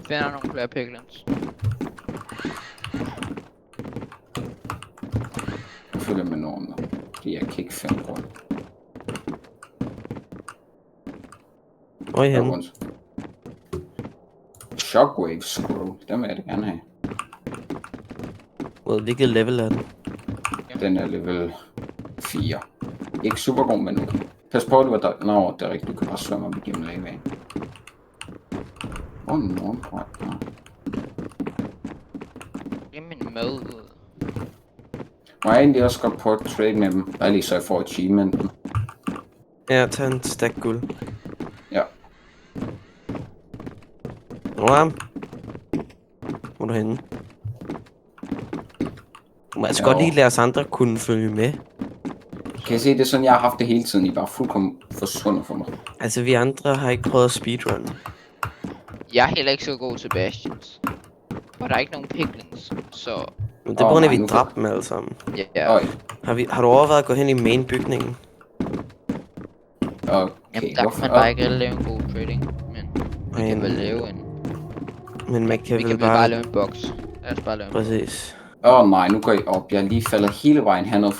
finder nogle flere piglins. Jeg følger med Norm, fordi jeg kan ikke finde grund. Hvor er I henne? Shockwave Scroll, den vil jeg da gerne have. Hvilket level er den? Den er level 4. Ikke super god, men okay. Pas på, det var der. Nå, det er rigtigt. Du kan bare svømme op igennem lavaen. Hvor er Norm fra? Det er min mad. Må jeg egentlig også godt på at trade med dem? Bare lige så jeg får achievementen. Ja, tag en stack guld. Ja. Norm. Hvor er du henne? Du må altså godt lige lade os andre kunne følge med. Kan jeg se, det er sådan, jeg har haft det hele tiden. I bare fuldkommen forsvundet for mig. Altså, vi andre har ikke prøvet at speedrun. Jeg er heller ikke så god til Bastions. Og der er ikke nogen piglins, så... Men det er på grund af, nej, vi nu dræbte dem alle sammen. Ja. Øj. Har du overvejet at gå hen i main-bygningen? Okay, Jamen, der kan man bare ikke rigtig lave en god trading. Men vi kan vel lave en... Men man kan Vi vel kan bare lave en box. Lad os bare lave en box. Præcis. Nej, nu går jeg op. Jeg er lige faldet hele vejen herned.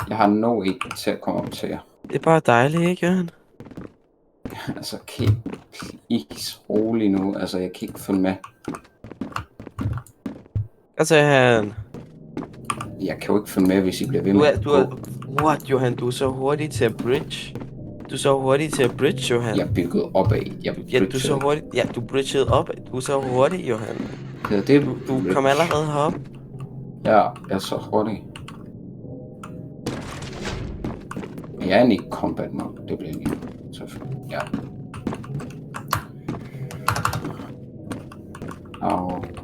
Jeg har no ikke til at komme op til jer. Det er bare dejligt, ikke, Jørgen? Altså, please rolig nu. Altså, jeg kan ikke følge med. Altså, han... Jeg kan jo ikke følge med, hvis I bliver ved med What, Johan? Du er så hurtig til at bridge. Du er så hurtig til at bridge, Johan. Jeg er bygget opad. Ja, du er så hurtig. Ja, du bridgede op. Du er så hurtig, Johan. Ja, det Du kom allerede herop. Ja, jeg er så hurtig. Jeg er ikke combat mode. Det bliver lige. Ja. Okay.